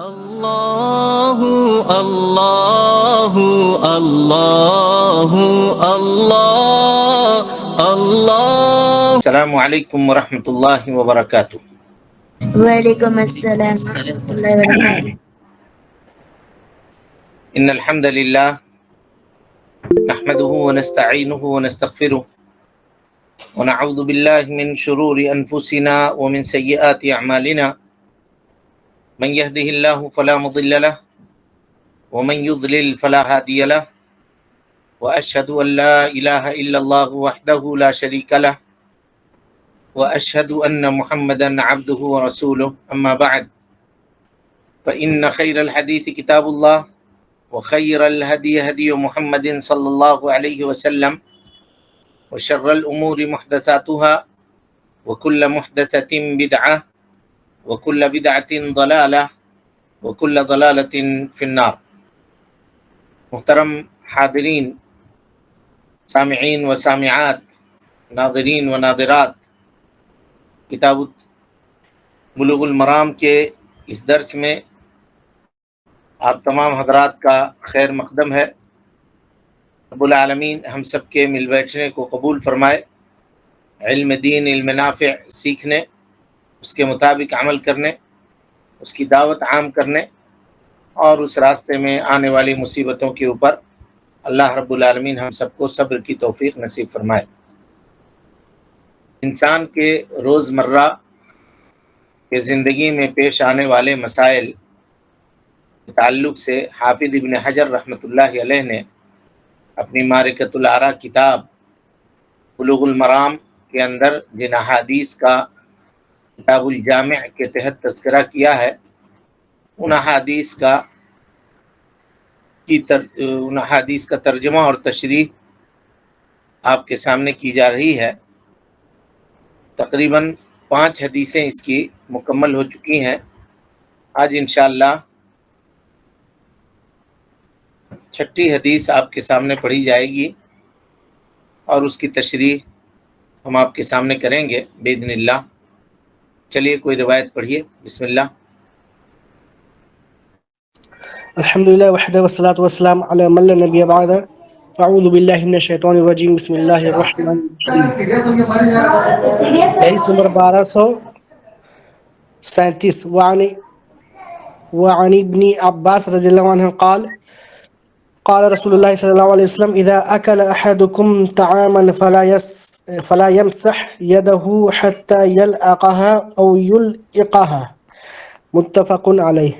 اللہ اللہ اللہ اللہ اللہ۔ السلام علیکم ورحمۃ اللہ وبرکاتہ۔ وعلیکم السلام ورحمۃ اللہ وبرکاتہ۔ ان الحمد للہ نحمده ونستعینه ونستغفره ونعوذ باللہ من شرور انفسنا ومن سیئات اعمالنا، من يهده الله فلا مضل له ومن يضلل فلا هادي له، واشهد ان لا اله الا الله وحده لا شريك له، واشهد ان محمدا عبده ورسوله، اما بعد فان خير الحديث كتاب الله وخير الهدي هدي محمد صلى الله عليه وسلم، وشر الامور محدثاتها وكل محدثة بدعة وكل بدعة ضلالة وكل ضلالة في النار۔ محترم حاضرین، سامعین و سامعات، ناظرین و ناظرات، کتاب بلوغ المرام کے اس درس میں آپ تمام حضرات کا خیر مقدم ہے۔ رب العالمین ہم سب کے مل بیٹھنے کو قبول فرمائے، علم دین، علم نافع سیکھنے، اس کے مطابق عمل کرنے، اس کی دعوت عام کرنے اور اس راستے میں آنے والی مصیبتوں کے اوپر اللہ رب العالمین ہم سب کو صبر کی توفیق نصیب فرمائے۔ انسان کے روزمرہ کے زندگی میں پیش آنے والے مسائل کے تعلق سے حافظ ابن حجر رحمۃ اللہ علیہ نے اپنی معرکۃ الآراء کتاب بلوغ المرام کے اندر جن احادیث کا کتاب الجامع کے تحت تذکرہ کیا ہے، ان احادیث کا ترجمہ اور تشریح آپ کے سامنے کی جا رہی ہے۔ تقریباً 5 حدیثیں اس کی مکمل ہو چکی ہیں۔ آج انشاءاللہ 6ٹھی حدیث آپ کے سامنے پڑھی جائے گی اور اس کی تشریح ہم آپ کے سامنے کریں گے باذن اللہ۔ چلیے کوئی روایت پڑھیے، بسم اللہ۔ الحمدللہ وحدہ والصلاة والسلام علی من لا نبی بعد، فاعوذ باللہ من الشیطان الرجیم، بسم اللہ الرحمن الرحیم۔ حدیث نمبر 1237، وعن ابن عباس رضی اللہ عنہ قال قال رسول اللہ صلی اللہ علیہ وسلم اذا اکل احدکم طعاما فلا يمسح يده حتى يلعقها او يلعقها، متفق علیہ۔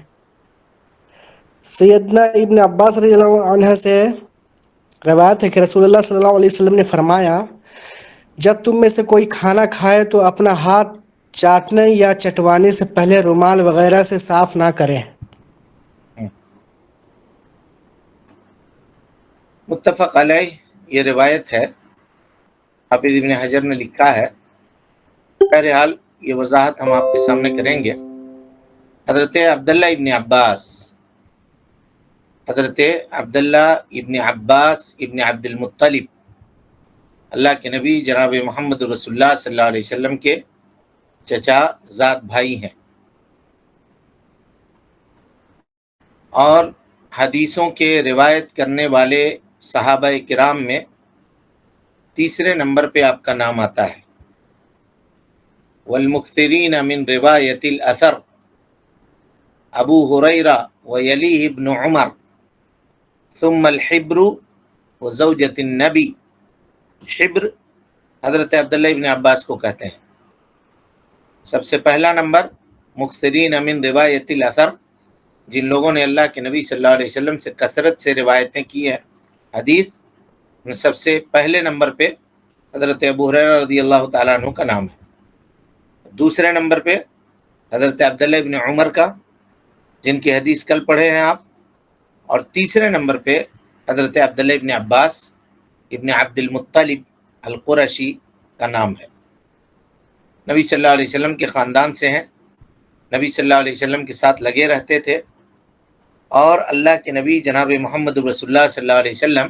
سیدنا ابن عباس رضی اللہ عنہ سے روایت ہے کہ رسول اللہ صلی اللہ علیہ وسلم نے فرمایا، جب تم میں سے کوئی کھانا کھائے تو اپنا ہاتھ چاٹنے یا چٹوانے سے پہلے رومال وغیرہ سے صاف نہ کرے۔ متفق علیہ یہ روایت ہے، حافظ ابن حجر نے لکھا ہے۔ بہرحال یہ وضاحت ہم آپ کے سامنے کریں گے۔ حضرت عبداللہ ابن عباس ابن عبد المطلب، اللہ کے نبی جناب محمد رسول اللہ صلی اللہ علیہ وسلم کے چچا زاد بھائی ہیں، اور حدیثوں کے روایت کرنے والے صحابہ کرام میں تیسرے نمبر پہ آپ کا نام آتا ہے۔ والمکثرین من روایت الاثر ابو ہریرہ ویلیہ ابن عمر ثم الحبر وزوجۃ النبی۔ حبر حضرت عبداللہ ابن عباس کو کہتے ہیں۔ سب سے پہلا نمبر مکثرین من روایت الاثر، جن لوگوں نے اللہ کے نبی صلی اللہ علیہ وسلم سے کثرت سے روایتیں کی ہیں حدیث، میں سب سے پہلے نمبر پہ حضرت ابو ہریرہ رضی اللہ تعالیٰ عنہ کا نام ہے۔ دوسرے نمبر پہ حضرت عبداللہ ابن عمر کا، جن کی حدیث کل پڑھے ہیں آپ، اور تیسرے نمبر پہ حضرت عبداللہ ابن عباس ابن عبد المطلب القرشی کا نام ہے۔ نبی صلی اللہ علیہ وسلم کے خاندان سے ہیں، نبی صلی اللہ علیہ وسلم کے ساتھ لگے رہتے تھے، اور اللہ کے نبی جناب محمد رسول اللہ صلی اللہ علیہ وسلم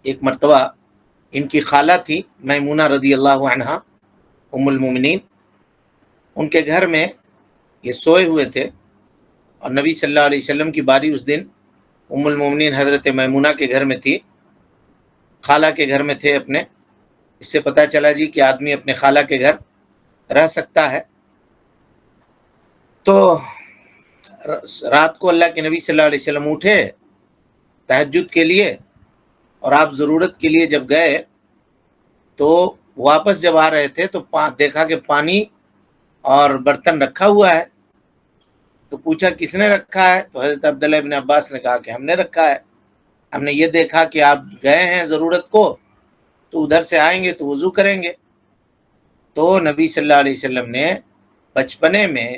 ایک مرتبہ ان کی خالہ تھی میمونہ رضی اللہ عنہا ام المومنین، ان کے گھر میں یہ سوئے ہوئے تھے اور نبی صلی اللہ علیہ وسلم کی باری اس دن ام المومنین حضرت میمونہ کے گھر میں تھی، خالہ کے گھر میں تھے اپنے۔ اس سے پتہ چلا جی کہ آدمی اپنے خالہ کے گھر رہ سکتا ہے۔ تو رات کو اللہ کے نبی صلی اللہ علیہ وسلم اٹھے تہجد کے لیے، اور آپ ضرورت کے لیے جب گئے تو واپس جب آ رہے تھے تو دیکھا کہ پانی اور برتن رکھا ہوا ہے، تو پوچھا کس نے رکھا ہے؟ تو حضرت عبداللہ ابن عباس نے کہا کہ ہم نے رکھا ہے، ہم نے یہ دیکھا کہ آپ گئے ہیں ضرورت کو تو ادھر سے آئیں گے تو وضو کریں گے۔ تو نبی صلی اللہ علیہ وسلم نے بچپنے میں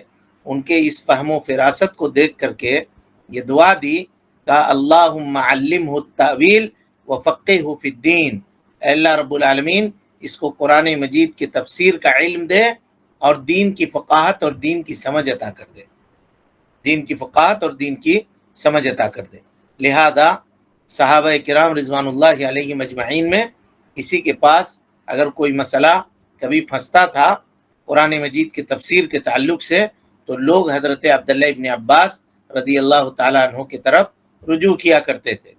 ان کے اس فہم و فراست کو دیکھ کر کے یہ دعا دی کہ اللہم علمہ التأویل وفقہہ فی الدین، اے اللہ رب العالمین اس کو قرآن مجید کی تفسیر کا علم دے اور دین کی فقاہت اور دین کی سمجھ عطا کر دے، دین کی فقاہت اور دین کی سمجھ عطا کر دے۔ لہذا صحابہ کرام رضوان اللہ علیہم اجمعین میں کسی کے پاس اگر کوئی مسئلہ کبھی پھنستا تھا قرآن مجید کی تفسیر کے تعلق سے تو لوگ حضرت عبداللہ ابن عباس رضی اللہ تعالیٰ عنہ کی طرف رجوع کیا کرتے تھے،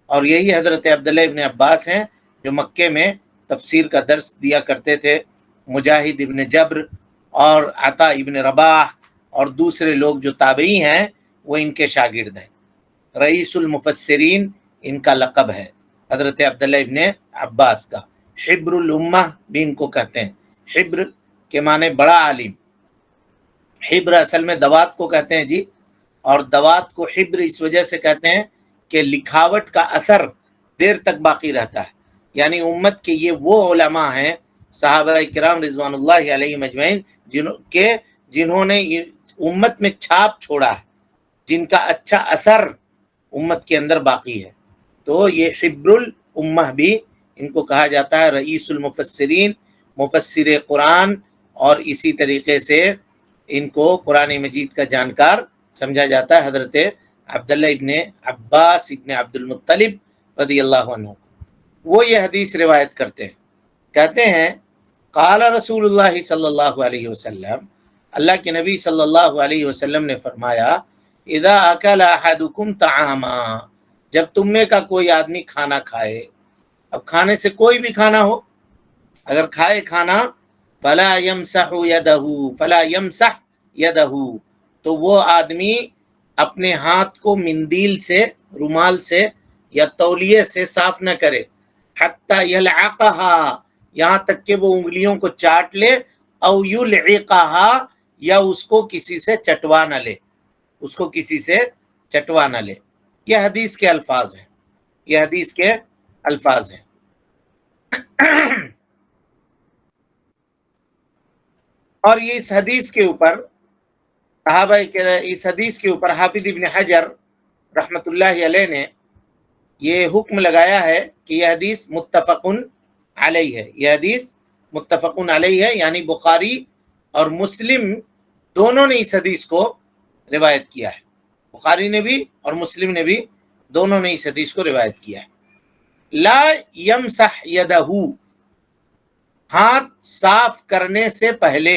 اور یہی حضرت عبداللہ ابن عباس ہیں جو مکے میں تفسیر کا درس دیا کرتے تھے۔ مجاہد ابن جبر اور عطا ابن رباح اور دوسرے لوگ جو تابعی ہیں وہ ان کے شاگرد ہیں۔ رئیس المفسرین ان کا لقب ہے حضرت عبداللہ ابن عباس کا۔ حبر الامہ بھی ان کو کہتے ہیں، حبر کے معنی بڑا عالم، حبر اصل میں دوات کو کہتے ہیں جی، اور دوات کو حبر اس وجہ سے کہتے ہیں کہ لکھاوٹ کا اثر دیر تک باقی رہتا ہے، یعنی امت کے یہ وہ علماء ہیں صحابہ کرام رضوان اللہ علیہ مجمعین جنہوں نے امت میں چھاپ چھوڑا ہے، جن کا اچھا اثر امت کے اندر باقی ہے۔ تو یہ حبر الامہ بھی ان کو کہا جاتا ہے، رئیس المفسرین، مفسر قرآن، اور اسی طریقے سے ان کو قرآن مجید کا جانکار سمجھا جاتا ہے حضرت عبداللہ ابن عباس ابن عبد المطلب رضی اللہ عنہ۔ وہ یہ حدیث روایت کرتے ہیں، کہتے ہیں قال رسول اللہ صلی اللہ علیہ وسلم، اللہ کے نبی صلی اللہ علیہ وسلم نے فرمایا اذا اکل احدکم طعاما، جب تم میں کا کوئی آدمی کھانا کھائے، اب کھانے سے کوئی بھی کھانا ہو، اگر کھائے کھانا، فلا یمسح یدہ، تو وہ آدمی اپنے ہاتھ کو مندیل سے، رومال سے یا تولیے سے صاف نہ کرے، حتی یلعقہا، یہاں تک کہ وہ انگلیوں کو چاٹ لے، او یلعقہا، یا اس کو کسی سے چٹوا نہ لے، اس کو کسی سے چٹوا نہ لے۔ یہ حدیث کے الفاظ ہیں، یہ حدیث کے الفاظ ہیں۔ اور یہ اس حدیث کے اوپر اس حدیث کے اوپر حافظ ابن حجر رحمۃ اللہ علیہ نے یہ حکم لگایا ہے کہ یہ حدیث متفق علیہ ہے، یہ حدیث متفق علیہ ہے، یعنی بخاری اور مسلم دونوں نے اس حدیث کو روایت کیا ہے، بخاری نے بھی اور مسلم نے بھی دونوں نے اس حدیث کو روایت کیا ہے۔ لا یمسح یدہ، ہاتھ صاف کرنے سے پہلے،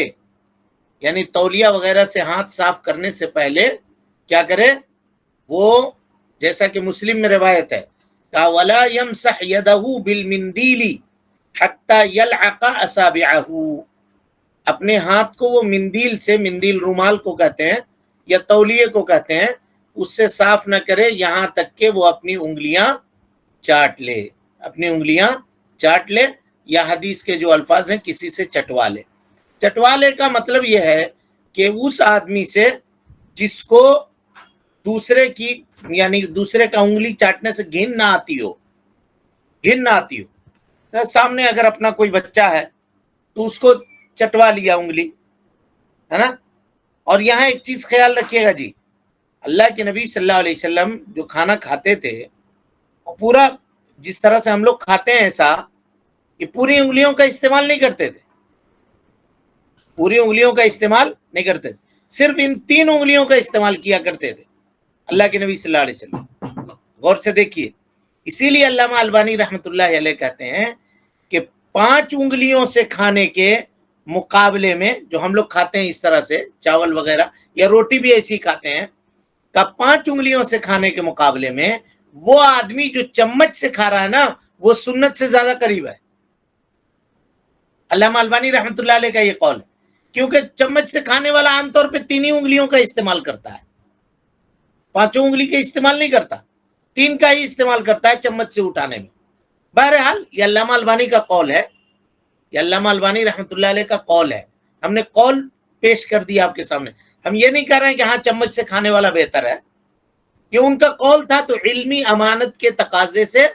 یعنی تولیہ وغیرہ سے ہاتھ صاف کرنے سے پہلے کیا کرے وہ، جیسا کہ مسلم میں روایت ہے کہ ولا یمسح یدہ بالمندیل حتی یلعق اصابعہ، اپنے ہاتھ کو وہ مندیل سے، مندیل رومال کو کہتے ہیں یا تولیے کو کہتے ہیں، اس سے صاف نہ کرے یہاں تک کہ وہ اپنی انگلیاں چاٹ لے، اپنی انگلیاں چاٹ لے، یا حدیث کے جو الفاظ ہیں کسی سے چٹوا لے۔ چٹوالے کا مطلب یہ ہے کہ اس آدمی سے جس کو دوسرے کی، یعنی دوسرے کا انگلی چاٹنے سے گھن نہ آتی ہو، گھن نہ آتی ہو۔ سامنے اگر اپنا کوئی بچہ ہے تو اس کو چٹوا لیا انگلی، ہے نا۔ اور یہاں ایک چیز خیال رکھیے گا جی، اللہ کے نبی صلی اللہ علیہ وسلم جو کھانا کھاتے تھے وہ پورا جس طرح سے ہم لوگ کھاتے ہیں ایسا، یہ پوری انگلیوں کا استعمال نہیں کرتے تھے، پوری انگلیوں کا استعمال نہیں کرتے تھے، صرف ان 3 انگلیوں کا استعمال کیا کرتے تھے اللہ کے نبی صلی اللہ علیہ وسلم۔ غور سے دیکھیے، اسی لیے علامہ البانی رحمۃ اللہ علیہ کہتے ہیں کہ 5 انگلیوں سے کھانے کے مقابلے میں جو ہم لوگ کھاتے ہیں اس طرح سے چاول وغیرہ یا روٹی بھی ایسی کھاتے ہیں، کا 5 انگلیوں سے کھانے کے مقابلے میں وہ آدمی جو چمچ سے کھا رہا ہے نا وہ سنت سے زیادہ قریب ہے. علامہ البانی رحمۃ اللہ علیہ کا یہ قول ہے، کیونکہ چمچ سے کھانے والا عام طور پہ 3 ہی انگلیوں کا استعمال کرتا ہے، 5 انگلی کا استعمال نہیں کرتا، 3 کا ہی استعمال کرتا ہے چمچ سے اٹھانے میں. بہرحال یہ علامہ البانی کا قول ہے، یہ علامہ البانی رحمۃ اللہ علیہ کا قول ہے. ہم نے قول پیش کر دیا آپ کے سامنے. ہم یہ نہیں کہہ رہے ہیں کہ ہاں چمچ سے کھانے والا بہتر ہے، یہ ان کا قول تھا تو علمی امانت کے تقاضے سے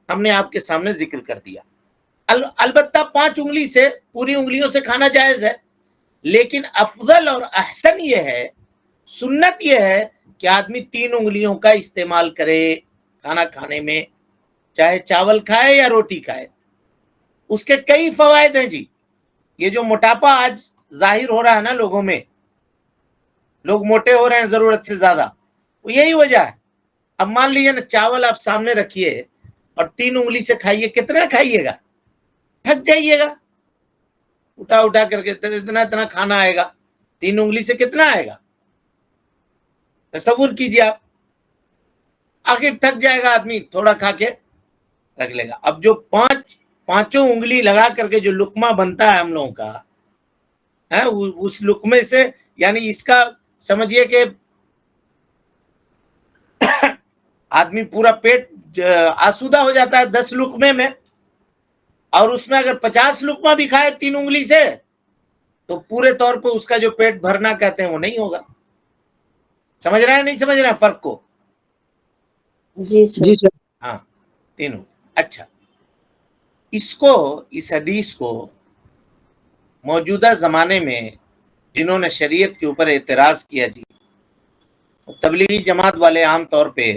ہم نے آپ کے سامنے ذکر کر دیا. البتہ 5 انگلی سے پوری انگلیوں سے کھانا جائز ہے، لیکن افضل اور احسن یہ ہے، سنت یہ ہے کہ آدمی 3 انگلیوں کا استعمال کرے کھانا کھانے میں، چاہے چاول کھائے یا روٹی کھائے. اس کے کئی فوائد ہیں جی. یہ جو موٹاپا آج ظاہر ہو رہا ہے نا لوگوں میں، لوگ موٹے ہو رہے ہیں ضرورت سے زیادہ، وہ یہی وجہ ہے. اب مان لیجیے نا چاول آپ سامنے رکھیے اور 3 انگلی سے کھائیے، کتنا کھائیے گا؟ تھک جائیے گا، اٹھا اٹھا کر کے اتنا کھانا آئے گا، 3 انگلی سے کتنا آئے گا؟ تصور کیجیے آپ، آخر تھک جائے گا آدمی، تھوڑا کھا کے رکھ لے گا. اب جو 5 انگلی لگا کر کے جو لقمہ بنتا ہے ہم لوگوں کا، اس لقمے سے یعنی اس کا سمجھیے کہ آدمی پورا پیٹ آسودہ ہو جاتا ہے 10 لقمے میں، اور اس میں اگر 50 لقمہ بھی کھائے 3 انگلی سے تو پورے طور پہ اس کا جو پیٹ بھرنا کہتے ہیں وہ نہیں ہوگا. سمجھ رہے ہیں نہیں سمجھ رہے ہیں فرق کو؟ جی سر. ہاں 3. اچھا، اس حدیث کو موجودہ زمانے میں جنہوں نے شریعت کے اوپر اعتراض کیا جی، تبلیغی جماعت والے عام طور پہ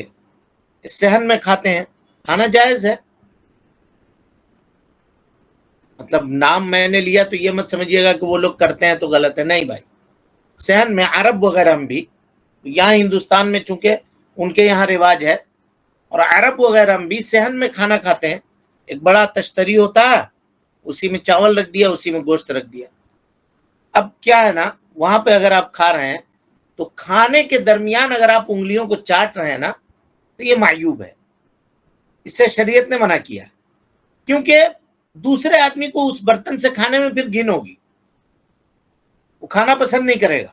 صحن میں کھاتے ہیں. کھانا جائز ہے، مطلب نام میں نے لیا تو یہ مت سمجھیے گا کہ وہ لوگ کرتے ہیں تو غلط ہے، نہیں بھائی. صحن میں عرب وغیرہ میں بھی، یہاں ہندوستان میں چونکہ ان کے یہاں رواج ہے، اور عرب وغیرہ میں بھی صحن میں کھانا کھاتے ہیں. ایک بڑا تشتری ہوتا ہے، اسی میں چاول رکھ دیا، اسی میں گوشت رکھ دیا. اب کیا ہے نا، وہاں پہ اگر آپ کھا رہے ہیں تو کھانے کے درمیان اگر آپ انگلیوں کو چاٹ رہے ہیں نا تو یہ معیوب ہے، اس سے شریعت نے منع کیا ہے، کیونکہ دوسرے آدمی کو اس برتن سے کھانے میں پھر گھن ہوگی، وہ کھانا پسند نہیں کرے گا.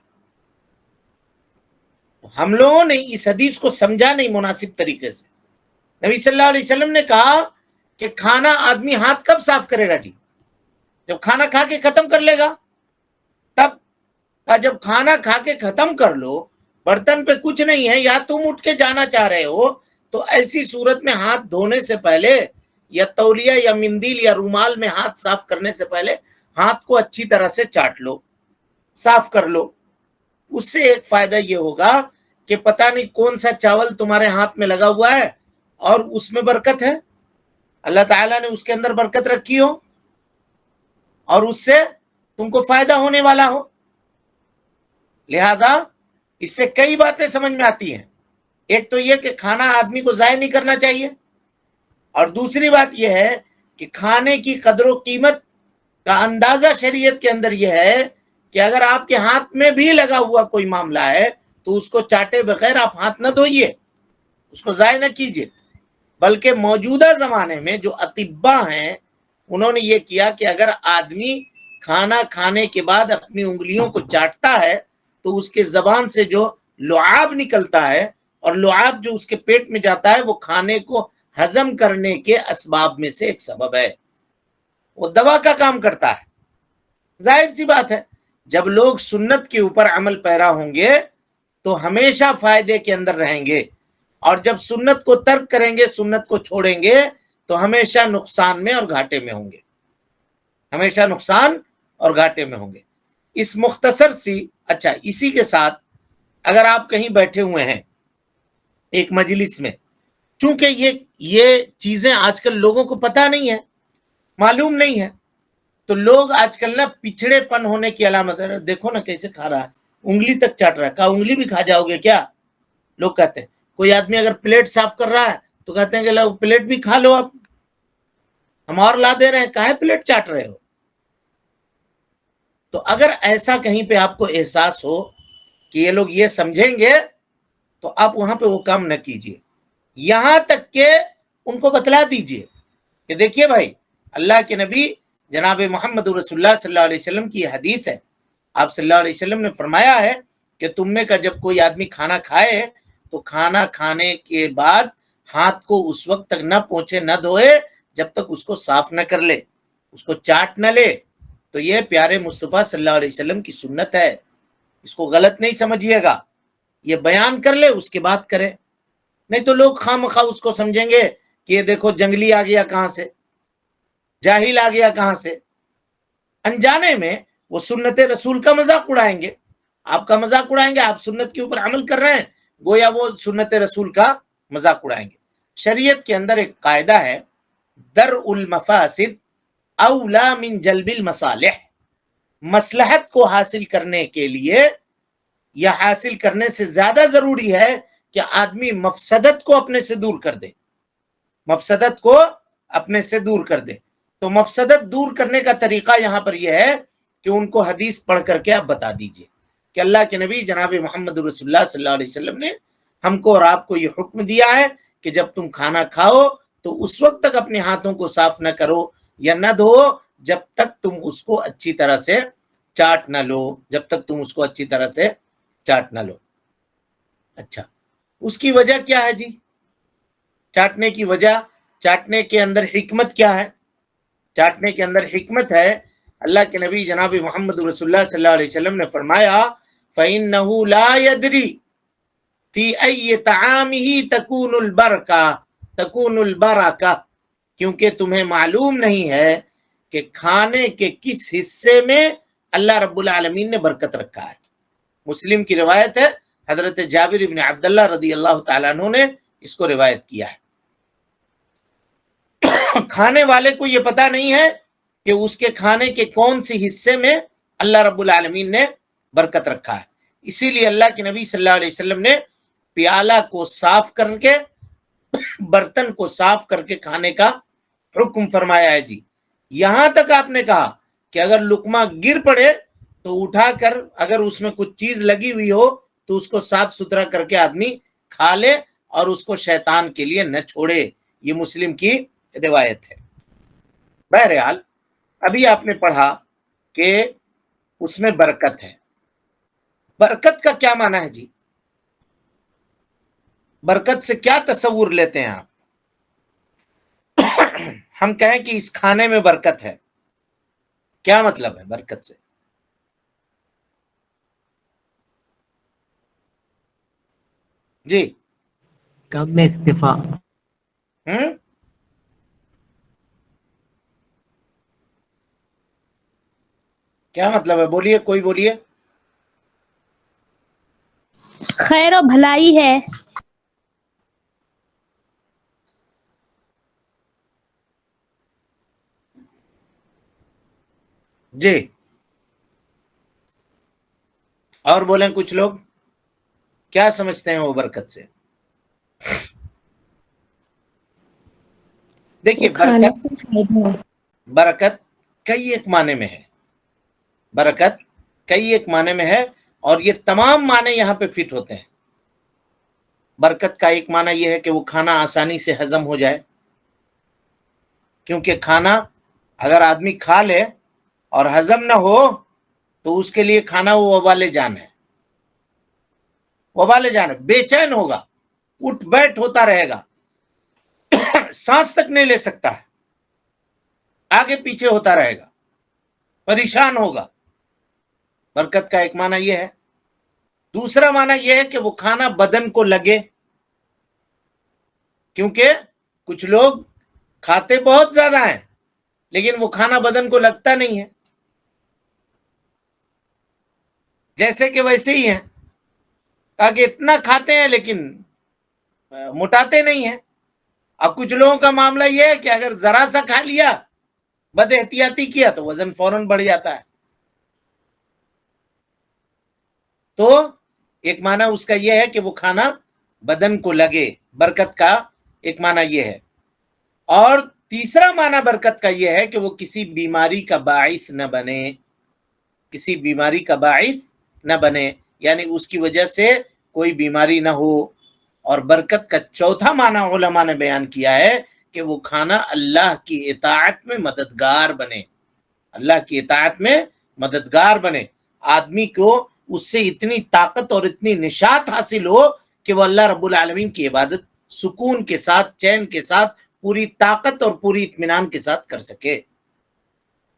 ہم لوگوں نے اس حدیث کو سمجھا نہیں مناسب طریقے سے. نبی صلی اللہ علیہ وسلم نے کہا کہ کھانا آدمی ہاتھ کب صاف کرے گا جی؟ جب کھانا کھا کے ختم کر لے گا تب. جب کھانا کھا کے ختم کر لو، برتن پہ کچھ نہیں ہے، یا تم اٹھ کے جانا چاہ رہے ہو، تو ایسی صورت میں ہاتھ دھونے سے پہلے یا تولیہ یا مندیل یا رومال میں ہاتھ صاف کرنے سے پہلے ہاتھ کو اچھی طرح سے چاٹ لو، صاف کر لو. اس سے ایک فائدہ یہ ہوگا کہ پتہ نہیں کون سا چاول تمہارے ہاتھ میں لگا ہوا ہے اور اس میں برکت ہے، اللہ تعالیٰ نے اس کے اندر برکت رکھی ہو اور اس سے تم کو فائدہ ہونے والا ہو. لہذا اس سے کئی باتیں سمجھ میں آتی ہیں. ایک تو یہ کہ کھانا آدمی کو ضائع نہیں کرنا چاہیے، اور دوسری بات یہ ہے کہ کھانے کی قدر و قیمت کا اندازہ شریعت کے اندر یہ ہے کہ اگر آپ کے ہاتھ میں بھی لگا ہوا کوئی معاملہ ہے تو اس کو چاٹے بغیر آپ ہاتھ نہ دھوئیے، اس کو ضائع نہ کیجیے. بلکہ موجودہ زمانے میں جو اطباء ہیں انہوں نے یہ کیا کہ اگر آدمی کھانا کھانے کے بعد اپنی انگلیوں کو چاٹتا ہے تو اس کے زبان سے جو لعاب نکلتا ہے، اور لعاب جو اس کے پیٹ میں جاتا ہے، وہ کھانے کو ہضم کرنے کے اسباب میں سے ایک سبب ہے، وہ دوا کا کام کرتا ہے. ظاہر سی بات ہے جب لوگ سنت کے اوپر عمل پیرا ہوں گے تو ہمیشہ فائدے کے اندر رہیں گے، اور جب سنت کو ترک کریں گے، سنت کو چھوڑیں گے، تو ہمیشہ نقصان میں اور گھاٹے میں ہوں گے، ہمیشہ نقصان اور گھاٹے میں ہوں گے. اس مختصر سی اچھا اسی کے ساتھ اگر آپ کہیں بیٹھے ہوئے ہیں ایک مجلس میں، چونکہ یہ چیزیں آج کل لوگوں کو پتہ نہیں ہے، معلوم نہیں ہے، تو لوگ آج کل نا پچھڑے پن ہونے کی علامت ہے. دیکھو نا کیسے کھا رہا ہے، انگلی تک چاٹ رہا ہے. کہا انگلی بھی کھا جاؤ گے کیا؟ لوگ کہتے ہیں. کوئی آدمی اگر پلیٹ صاف کر رہا ہے تو کہتے ہیں کہ لوگ پلیٹ بھی کھا لو، آپ ہم اور لا دے رہے ہیں، کاہے پلیٹ چاٹ رہے ہو؟ تو اگر ایسا کہیں پہ آپ کو احساس ہو کہ یہ لوگ یہ سمجھیں گے تو آپ وہاں پہ وہ کام نہ کیجیے، یہاں تک کہ ان کو بتلا دیجیے کہ دیکھیے بھائی، اللہ کے نبی جناب محمد رسول اللہ صلی اللہ علیہ وسلم کی یہ حدیث ہے، آپ صلی اللہ علیہ وسلم نے فرمایا ہے کہ تم میں کا جب کوئی آدمی کھانا کھائے تو کھانا کھانے کے بعد ہاتھ کو اس وقت تک نہ پہنچے، نہ دھوئے جب تک اس کو صاف نہ کر لے، اس کو چاٹ نہ لے۔ تو یہ پیارے مصطفیٰ صلی اللہ علیہ وسلم کی سنت ہے، اس کو غلط نہیں سمجھیے گا، یہ بیان کر لے اس کے بعد کرے، نہیں تو لوگ خواہ مخواہ اس کو سمجھیں گے کہ یہ دیکھو جنگلی آ گیا کہاں سے، جاہل آ گیا کہاں سے، انجانے میں وہ سنت رسول کا مذاق اڑائیں گے، آپ کا مذاق اڑائیں گے، آپ سنت کے اوپر عمل کر رہے ہیں، گویا وہ سنت رسول کا مذاق اڑائیں گے۔ شریعت کے اندر ایک قاعدہ ہے، درء المفاسد اولا من جلب المصالح، مصلحت کو حاصل کرنے کے لیے یا حاصل کرنے سے زیادہ ضروری ہے کہ آدمی مفسدت کو اپنے سے دور کر دے، مفسدت کو اپنے سے دور کر دے۔ تو مفسدت دور کرنے کا طریقہ یہاں پر یہ ہے کہ ان کو حدیث پڑھ کر کے آپ بتا دیجئے کہ اللہ کے نبی جناب محمد رسول اللہ صلی اللہ علیہ وسلم نے ہم کو اور آپ کو یہ حکم دیا ہے کہ جب تم کھانا کھاؤ تو اس وقت تک اپنے ہاتھوں کو صاف نہ کرو یا نہ دھو جب تک تم اس کو اچھی طرح سے چاٹ نہ لو، جب تک تم اس کو اچھی طرح سے چاٹ نہ لو۔ اچھا، اس کی وجہ کیا ہے جی؟ چاٹنے کی وجہ، چاٹنے کے اندر حکمت کیا ہے؟ چاٹنے کے اندر حکمت ہے، اللہ کے نبی جناب محمد رسول اللہ صلی اللہ علیہ وسلم نے فرمایا فَإِنَّهُ لَا يَدْرِي فِي أَيِّ طَعَامِهِ تَكُونُ الْبَرَكَةُ، کیونکہ تمہیں معلوم نہیں ہے کہ کھانے کے کس حصے میں اللہ رب العالمین نے برکت رکھا ہے۔ مسلم کی روایت ہے، حضرت جابر بن عبداللہ رضی اللہ تعالیٰ عنہ نے اس کو روایت کیا ہے۔ کھانے والے کو یہ پتا نہیں ہے کہ اس کے کھانے کے کون سی حصے میں اللہ رب العالمین نے برکت رکھا ہے، اسی لیے اللہ کے نبی صلی اللہ علیہ وسلم نے پیالہ کو صاف کر کے، برتن کو صاف کر کے کھانے کا حکم فرمایا ہے جی۔ یہاں تک آپ نے کہا کہ اگر لقمہ گر پڑے تو اٹھا کر اگر اس میں کچھ چیز لگی ہوئی ہو تو اس کو صاف ستھرا کر کے آدمی کھا لے اور اس کو شیطان کے لیے نہ چھوڑے، یہ مسلم کی روایت ہے۔ بہرحال ابھی آپ نے پڑھا کہ اس میں برکت ہے، برکت کا کیا معنی ہے جی؟ برکت سے کیا تصور لیتے ہیں آپ؟ ہم کہیں کہ اس کھانے میں برکت ہے، کیا مطلب ہے برکت سے؟ جی کم میں اکتفا، کیا مطلب ہے؟ بولیے، کوئی بولیے۔ خیر و بھلائی ہے۔ جی اور بولیں کچھ لوگ کیا سمجھتے ہیں وہ برکت سے؟ دیکھیے برکت کئی ایک معنی میں ہے، برکت کئی ایک معنی میں ہے اور یہ تمام معنی یہاں پہ فٹ ہوتے ہیں۔ برکت کا ایک معنی یہ ہے کہ وہ کھانا آسانی سے ہضم ہو جائے، کیونکہ کھانا اگر آدمی کھا لے اور ہضم نہ ہو تو اس کے لیے کھانا وہ وبال جان ہے، وبال جان ہے، بے چین ہوگا، اٹھ بیٹھ ہوتا رہے گا، سانس تک نہیں لے سکتا ہے، آگے پیچھے ہوتا رہے گا، پریشان ہوگا۔ برکت کا ایک معنی یہ ہے۔ دوسرا معنی یہ ہے کہ وہ کھانا بدن کو لگے، کیونکہ کچھ لوگ کھاتے بہت زیادہ ہیں لیکن وہ کھانا بدن کو لگتا نہیں ہے، جیسے کہ ویسے ہی ہیں، کہا کہ اتنا کھاتے ہیں لیکن موٹاتے نہیں ہیں۔ اب کچھ لوگوں کا معاملہ یہ ہے کہ اگر ذرا سا کھا لیا، بد احتیاطی کیا تو وزن فوراً بڑھ جاتا ہے۔ تو ایک معنی اس کا یہ ہے کہ وہ کھانا بدن کو لگے، برکت کا ایک معنی یہ ہے۔ اور تیسرا معنی برکت کا یہ ہے کہ وہ کسی بیماری کا باعث نہ بنے، کسی بیماری کا باعث نہ بنے، یعنی اس کی وجہ سے کوئی بیماری نہ ہو، اور برکت کا چوتھا معنی علماء نے بیان کیا ہے کہ وہ کھانا اللہ کی اطاعت میں مددگار بنے، اللہ کی اطاعت میں مددگار بنے، آدمی کو اس سے اتنی طاقت اور اتنی نشاط حاصل ہو کہ وہ اللہ رب العالمین کی عبادت سکون کے ساتھ، چین کے ساتھ، پوری طاقت اور پوری اطمینان کے ساتھ کر سکے۔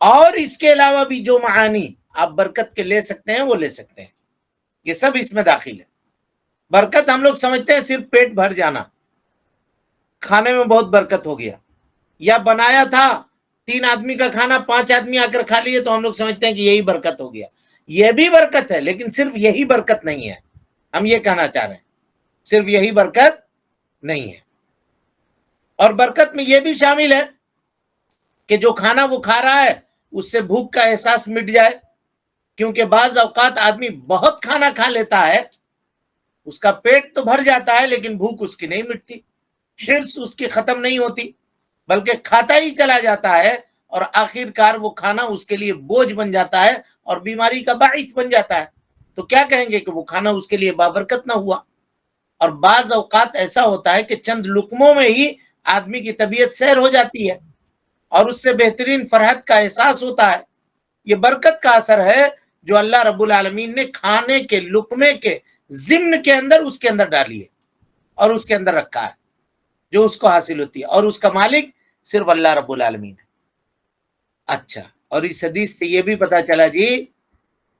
اور اس کے علاوہ بھی جو معانی آپ برکت کے لے سکتے ہیں وہ لے سکتے ہیں، یہ سب اس میں داخل ہے۔ برکت ہم لوگ سمجھتے ہیں صرف پیٹ بھر جانا، کھانے میں بہت برکت ہو گیا، یا بنایا تھا 3 آدمی کا کھانا 5 آدمی آ کر کھا لیے تو ہم لوگ سمجھتے ہیں کہ یہی برکت ہو گیا۔ یہ بھی برکت ہے، لیکن صرف یہی برکت نہیں ہے، ہم یہ کہنا چاہ رہے ہیں صرف یہی برکت نہیں ہے۔ اور برکت میں یہ بھی شامل ہے کہ جو کھانا وہ کھا رہا ہے اس سے بھوک کا احساس مٹ جائے، کیونکہ بعض اوقات آدمی بہت کھانا کھا لیتا ہے، اس کا پیٹ تو بھر جاتا ہے لیکن بھوک اس کی نہیں مٹتی، حرص اس کی ختم نہیں ہوتی، بلکہ کھاتا ہی چلا جاتا ہے، اور آخر کار وہ کھانا اس کے لیے بوجھ بن جاتا ہے اور بیماری کا باعث بن جاتا ہے۔ تو کیا کہیں گے کہ وہ کھانا اس کے لیے بابرکت نہ ہوا۔ اور بعض اوقات ایسا ہوتا ہے کہ چند لقموں میں ہی آدمی کی طبیعت سیر ہو جاتی ہے اور اس سے بہترین فرحت کا احساس ہوتا ہے۔ یہ برکت کا اثر ہے جو اللہ رب العالمین نے کھانے کے لقمے کے ضمن کے اندر اس کے اندر ڈالی ہے اور اس کے اندر رکھا ہے، جو اس کو حاصل ہوتی ہے، اور اس کا مالک صرف اللہ رب العالمین ہے۔ اچھا، اور اس حدیث سے یہ بھی پتا چلا جی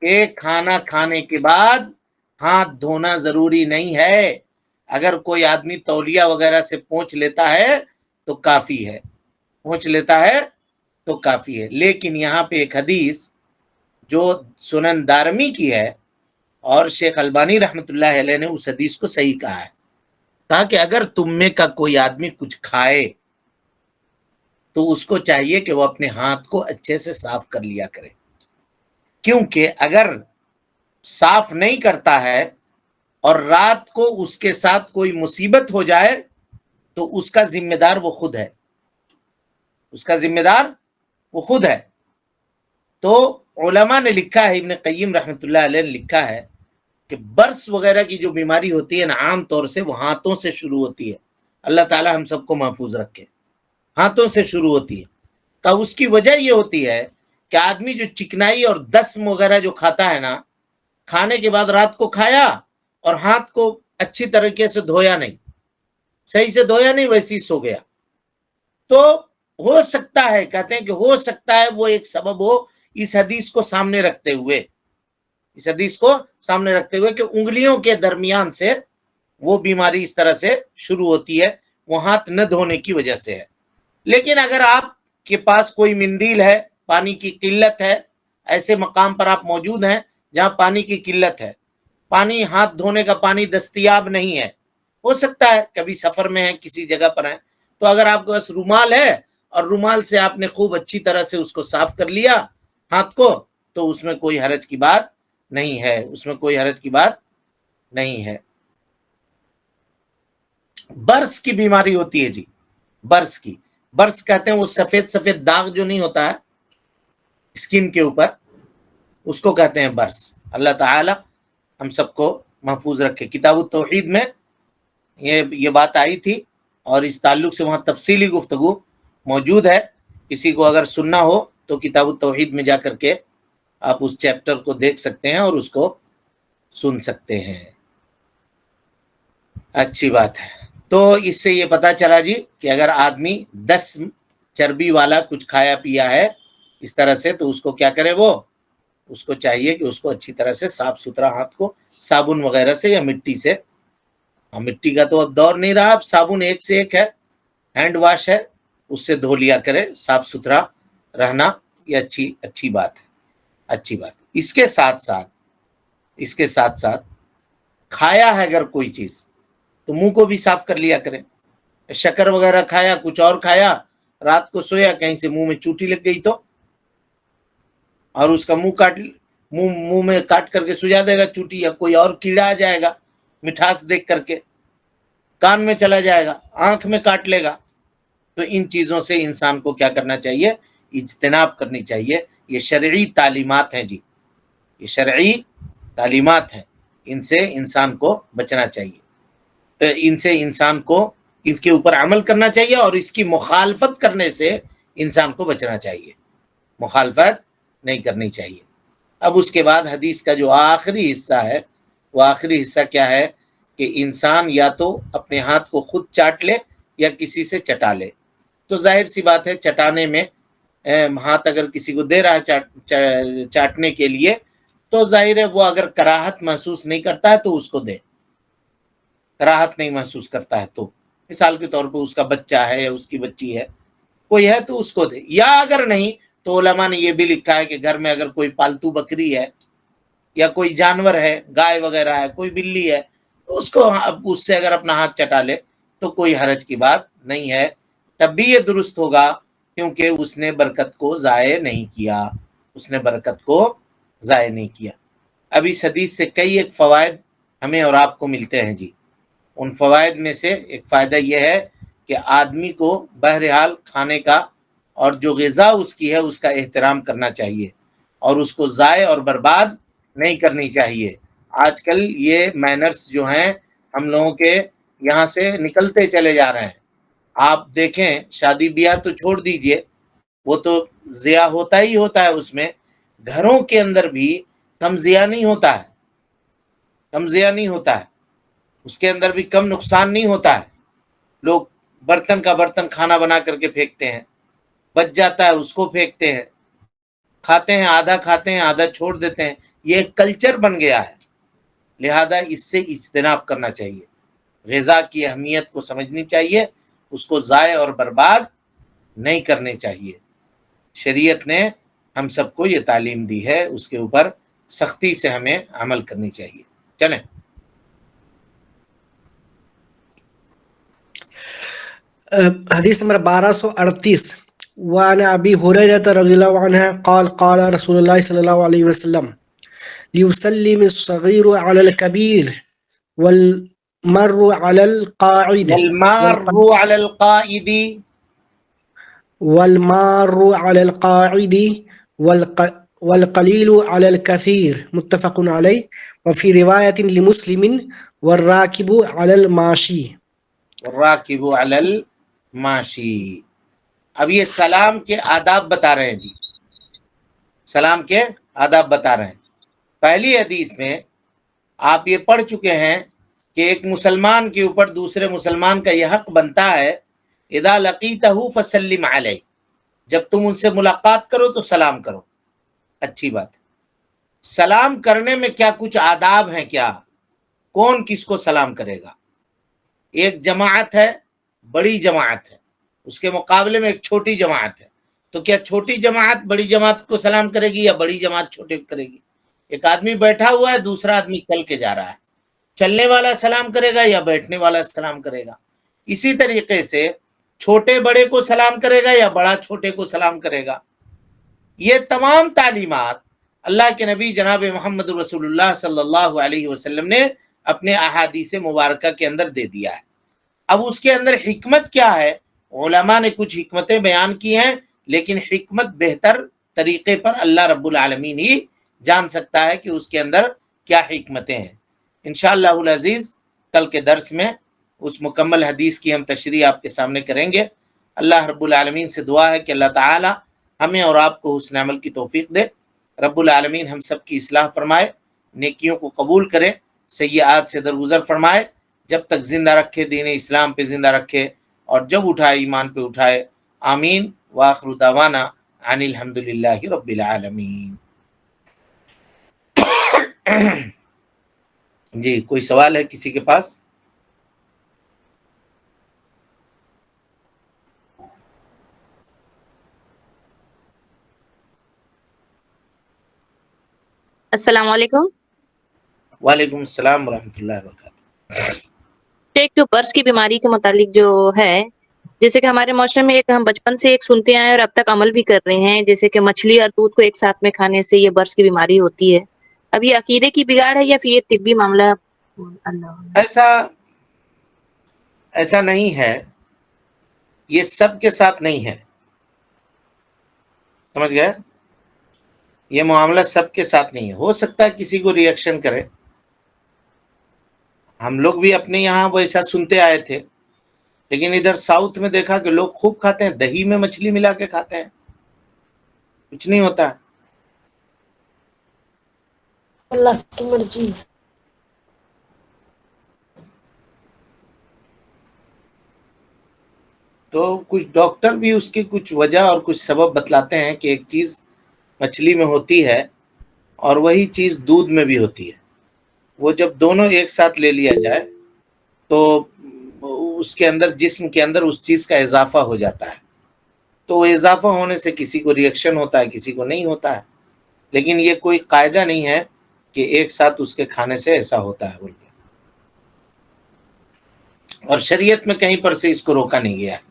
کہ کھانا کھانے کے بعد ہاتھ دھونا ضروری نہیں ہے، اگر کوئی آدمی تولیہ وغیرہ سے پونچھ لیتا ہے تو کافی ہے، پونچھ لیتا ہے تو کافی ہے۔ لیکن یہاں پہ ایک حدیث جو سنن دارمی کی ہے، اور شیخ البانی رحمۃ اللہ علیہ نے اس حدیث کو صحیح کہا ہے، کہا کہ اگر تم میں کا کوئی آدمی کچھ کھائے تو اس کو چاہیے کہ وہ اپنے ہاتھ کو اچھے سے صاف کر لیا کرے، کیونکہ اگر صاف نہیں کرتا ہے اور رات کو اس کے ساتھ کوئی مصیبت ہو جائے تو اس کا ذمہ دار وہ خود ہے، اس کا ذمہ دار وہ خود ہے۔ تو علماء نے لکھا ہے، ابن قیم رحمۃ اللہ علیہ نے لکھا ہے کہ برس وغیرہ کی جو بیماری ہوتی ہے نا، عام طور سے وہ ہاتھوں سے شروع ہوتی ہے، اللہ تعالی ہم سب کو محفوظ رکھے، ہاتھوں سے شروع ہوتی ہے۔ تو اس کی وجہ یہ ہوتی ہے کہ آدمی جو چکنائی اور دسم وغیرہ جو کھاتا ہے نا، کھانے کے بعد رات کو کھایا اور ہاتھ کو اچھی طریقے سے دھویا نہیں، صحیح سے دھویا نہیں، ویسے ہی سو گیا، تو ہو سکتا ہے، کہتے ہیں کہ ہو سکتا ہے وہ ایک سبب ہو اس حدیث کو سامنے رکھتے ہوئے، اس حدیث کو سامنے رکھتے ہوئے کہ انگلیوں کے درمیان سے وہ بیماری اس طرح سے شروع ہوتی ہے، وہ ہاتھ نہ دھونے کی وجہ سے ہے۔ لیکن اگر آپ کے پاس کوئی مندیل ہے، پانی کی قلت ہے، ایسے مقام پر آپ موجود ہیں جہاں پانی کی قلت ہے، پانی، ہاتھ دھونے کا پانی دستیاب نہیں ہے، ہو سکتا ہے کبھی سفر میں ہیں، کسی جگہ پر ہیں، تو اگر آپ کے پاس رومال ہے اور رومال سے آپ نے خوب اچھی طرح سے اس کو صاف کر لیا ہاتھ کو، تو اس میں کوئی حرج کی بات نہیں ہے، اس میں کوئی حرج کی بات نہیں ہے۔ برس کی بیماری ہوتی ہے جی، برس کی، برس کہتے ہیں وہ سفید سفید داغ جو نہیں ہوتا ہے اسکن کے اوپر، اس کو کہتے ہیں برس۔ اللہ تعالی ہم سب کو محفوظ رکھے۔ کتاب التوحید میں یہ بات آئی تھی اور اس تعلق سے وہاں تفصیلی گفتگو موجود ہے، کسی کو اگر سننا ہو تو کتاب التوحید میں جا کر کے آپ اس چیپٹر کو دیکھ سکتے ہیں اور اس کو سن سکتے ہیں۔ اچھی بات ہے۔ تو اس سے یہ پتا چلا جی کہ اگر آدمی 10 چربی والا کچھ کھایا پیا ہے اس طرح سے، تو اس کو کیا کرے، وہ اس کو چاہیے کہ اس کو اچھی طرح سے صاف ستھرا ہاتھ کو صابن وغیرہ سے یا مٹی سے، مٹی کا تو اب دور نہیں رہا، اب صابن ایک سے ایک ہے، ہینڈ واش ہے، اس سے دھو لیا کرے، صاف ستھرا رہنا یہ اچھی بات ہے، اچھی بات۔ اس کے ساتھ ساتھ کھایا ہے اگر کوئی چیز تو منہ کو بھی صاف کر لیا کرے، شکر وغیرہ کھایا، کچھ اور کھایا، رات کو سویا، کہیں سے منہ میں چوٹی لگ گئی تو، اور اس کا منہ میں کاٹ کر کے سجا دے گا چوٹی، یا کوئی اور کیڑا آ جائے گا مٹھاس دیکھ کر کے، کان میں چلا جائے گا، آنکھ میں کاٹ لے گا، تو ان چیزوں سے انسان کو کیا کرنا چاہیے، اجتناب کرنی چاہیے۔ یہ شرعی تعلیمات ہیں جی، یہ شرعی تعلیمات ہیں، ان سے انسان کو بچنا چاہیے۔ ان سے انسان کو اس کے اوپر عمل کرنا چاہیے اور اس کی مخالفت کرنے سے انسان کو بچنا چاہیے، مخالفت نہیں کرنی چاہیے۔ اب اس کے بعد حدیث کا جو آخری حصہ ہے، وہ آخری حصہ کیا ہے کہ انسان یا تو اپنے ہاتھ کو خود چاٹ لے یا کسی سے چٹا لے۔ تو ظاہر سی بات ہے چٹانے میں ہاتھ اگر کسی کو دے رہا ہے چاٹنے کے لیے تو ظاہر ہے وہ اگر کراہت محسوس نہیں کرتا ہے تو اس کو دے، کراہت نہیں محسوس کرتا ہے تو مثال کے طور پہ اس کا بچہ ہے یا اس کی بچی ہے کوئی ہے تو اس کو دے، یا اگر نہیں تو علماء نے یہ بھی لکھا ہے کہ گھر میں اگر کوئی پالتو بکری ہے یا کوئی جانور ہے، گائے وغیرہ ہے، کوئی بلی ہے، تو اس کو اس سے اگر اپنا ہاتھ چٹا لے تو کوئی حرج کی بات نہیں ہے، تب بھی یہ درست ہوگا کیونکہ اس نے برکت کو ضائع نہیں کیا، اس نے برکت کو ضائع نہیں کیا۔ اب اس حدیث سے کئی ایک فوائد ہمیں اور آپ کو ملتے ہیں جی۔ ان فوائد میں سے ایک فائدہ یہ ہے کہ آدمی کو بہرحال کھانے کا اور جو غذا اس کی ہے اس کا احترام کرنا چاہیے اور اس کو ضائع اور برباد نہیں کرنی چاہیے۔ آج کل یہ مینرز جو ہیں ہم لوگوں کے یہاں سے نکلتے چلے جا رہے ہیں۔ آپ دیکھیں شادی بیاہ تو چھوڑ دیجئے، وہ تو ضیاء ہوتا ہی ہوتا ہے، اس میں گھروں کے اندر بھی کم ضیاء نہیں ہوتا ہے، کم ضیاء نہیں ہوتا ہے، اس کے اندر بھی کم نقصان نہیں ہوتا ہے۔ لوگ برتن کا برتن کھانا بنا کر کے پھینکتے ہیں، بچ جاتا ہے اس کو پھینکتے ہیں، کھاتے ہیں آدھا چھوڑ دیتے ہیں، یہ ایک کلچر بن گیا ہے، لہذا اس سے اجتناب کرنا چاہیے۔ غذا کی اہمیت کو سمجھنی چاہیے، اس کو ضائع اور برباد نہیں کرنے چاہیے۔ شریعت نے ہم سب کو یہ تعلیم دی ہے، اس کے اوپر سختی سے ہمیں عمل کرنی چاہیے۔ چلیں حدیث نمبر 1238 وعن ابی ہریرہ رضی اللہ عنہ قال قال رسول اللہ صلی اللہ علیہ وسلم لیسلم الصغیر علی الکبیر والمر علی القاعد والمار علی القائد والمار علی القاعد والقلیل علی الکثیر متفق علیہ وفی روایت لمسلم والراکب علی الماشی والراکب علی الماشی۔ اب یہ سلام کے آداب بتا رہے ہیں جی، سلام کے آداب بتا رہے ہیں۔ پہلی حدیث میں آپ یہ پڑھ چکے ہیں کہ ایک مسلمان کے اوپر دوسرے مسلمان کا یہ حق بنتا ہے اذا لقیتہ فسلم علیہ، جب تم ان سے ملاقات کرو تو سلام کرو۔ اچھی بات ہے، سلام کرنے میں کیا کچھ آداب ہیں؟ کیا کون کس کو سلام کرے گا؟ ایک جماعت ہے، بڑی جماعت ہے، اس کے مقابلے میں ایک چھوٹی جماعت ہے، تو کیا چھوٹی جماعت بڑی جماعت کو سلام کرے گی یا بڑی جماعت چھوٹے کو کرے گی؟ ایک آدمی بیٹھا ہوا ہے، دوسرا آدمی چل کے جا رہا ہے، چلنے والا سلام کرے گا یا بیٹھنے والا سلام کرے گا؟ اسی طریقے سے چھوٹے بڑے کو سلام کرے گا یا بڑا چھوٹے کو سلام کرے گا؟ یہ تمام تعلیمات اللہ کے نبی جناب محمد رسول اللہ صلی اللہ علیہ وسلم نے اپنے احادیث مبارکہ کے اندر دے دیا ہے۔ اب اس کے اندر حکمت کیا ہے؟ علماء نے کچھ حکمتیں بیان کی ہیں، لیکن حکمت بہتر طریقے پر اللہ رب العالمین ہی جان سکتا ہے کہ اس کے اندر کیا حکمتیں ہیں۔ انشاءاللہ العزیز کل کے درس میں اس مکمل حدیث کی ہم تشریح آپ کے سامنے کریں گے۔ اللہ رب العالمین سے دعا ہے کہ اللہ تعالی ہمیں اور آپ کو حسن عمل کی توفیق دے، رب العالمین ہم سب کی اصلاح فرمائے، نیکیوں کو قبول کرے، سیئات سے درگزر فرمائے، جب تک زندہ رکھے دین اسلام پہ زندہ رکھے، اور جب اٹھائے ایمان پہ اٹھائے۔ آمین وآخر دعوانا ان الحمدللہ رب العالمین۔ جی کوئی سوال ہے کسی کے پاس؟ السلام علیکم۔ وعلیکم السلام ورحمۃ اللہ وبرکاتہ۔ ایک جو برس کی بیماری کے متعلق جو ہے، جیسے کہ ہمارے معاشرے میں ایک ہم بچپن سے ایک سنتے آئے اور اب تک عمل بھی کر رہے ہیں، جیسے کہ مچھلی اور دودھ کو ایک ساتھ میں کھانے سے یہ برس کی بیماری ہوتی ہے۔ اب یہ عقیدے کی بگاڑ ہے یا پھر یہ طبی معاملہ؟ ایسا نہیں ہے، یہ سب کے ساتھ نہیں ہے، سمجھ گئے؟ یہ معاملہ سب کے ساتھ نہیں ہے، ہو سکتا ہے کسی کو ریئیکشن کرے، ہم لوگ بھی اپنے یہاں ویسا سنتے آئے تھے، لیکن ادھر ساؤتھ میں دیکھا کہ لوگ خوب کھاتے ہیں، دہی میں مچھلی ملا کے کھاتے ہیں، کچھ نہیں ہوتا ہے۔ اللہ کی مرضی۔ تو کچھ ڈاکٹر بھی اس کی کچھ وجہ اور کچھ سبب بتلاتے ہیں کہ ایک چیز مچھلی میں ہوتی ہے اور وہی چیز دودھ میں بھی ہوتی ہے، وہ جب دونوں ایک ساتھ لے لیا جائے تو اس کے اندر، جسم کے اندر اس چیز کا اضافہ ہو جاتا ہے، تو وہ اضافہ ہونے سے کسی کو ریئیکشن ہوتا ہے، کسی کو نہیں ہوتا ہے، لیکن یہ کوئی قاعدہ نہیں ہے کہ ایک ساتھ اس کے کھانے سے ایسا ہوتا ہے بول کے، اور شریعت میں کہیں پر سے اس کو روکا نہیں گیا ہے۔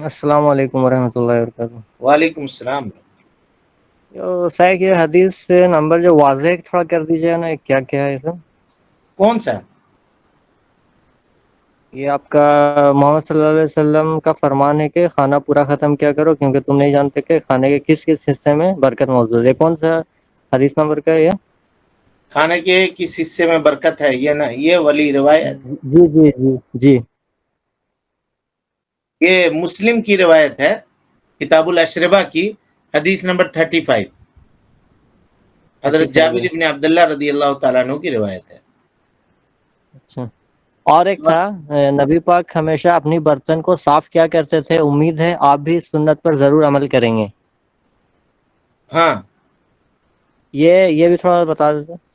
السلام علیکم ورحمۃ اللہ وبرکاتہ۔ وعلیکم السلام۔ سائق یہ حدیث سے نمبر جو واضح تھوڑا کر دیجیے نا، کیا کیا ہے سر؟ کون سا؟ یہ آپ کا محمد صلی اللہ علیہ وسلم کا فرمان ہے کہ کھانا پورا ختم کیا کرو کیونکہ تم نہیں جانتے کہ کھانے کے کس کس حصے میں برکت موجود ہے۔ کون سا حدیث نمبر کا ہے یہ؟ کھانے کے کس حصے میں برکت ہے، یہ نا، یہ والی روایت جی جی جی جی، یہ مسلم کی روایت ہے، کتاب الاشربہ کی، حدیث نمبر 35، حضرت جابر ابن عبداللہ رضی اللہ تعالیٰ عنہ کی روایت ہے۔ اچھا، اور ایک تھا، نبی پاک ہمیشہ اپنی برتن کو صاف کیا کرتے تھے، امید ہے آپ بھی اس سنت پر ضرور عمل کریں گے۔ ہاں، یہ بھی تھوڑا بتا دیتے۔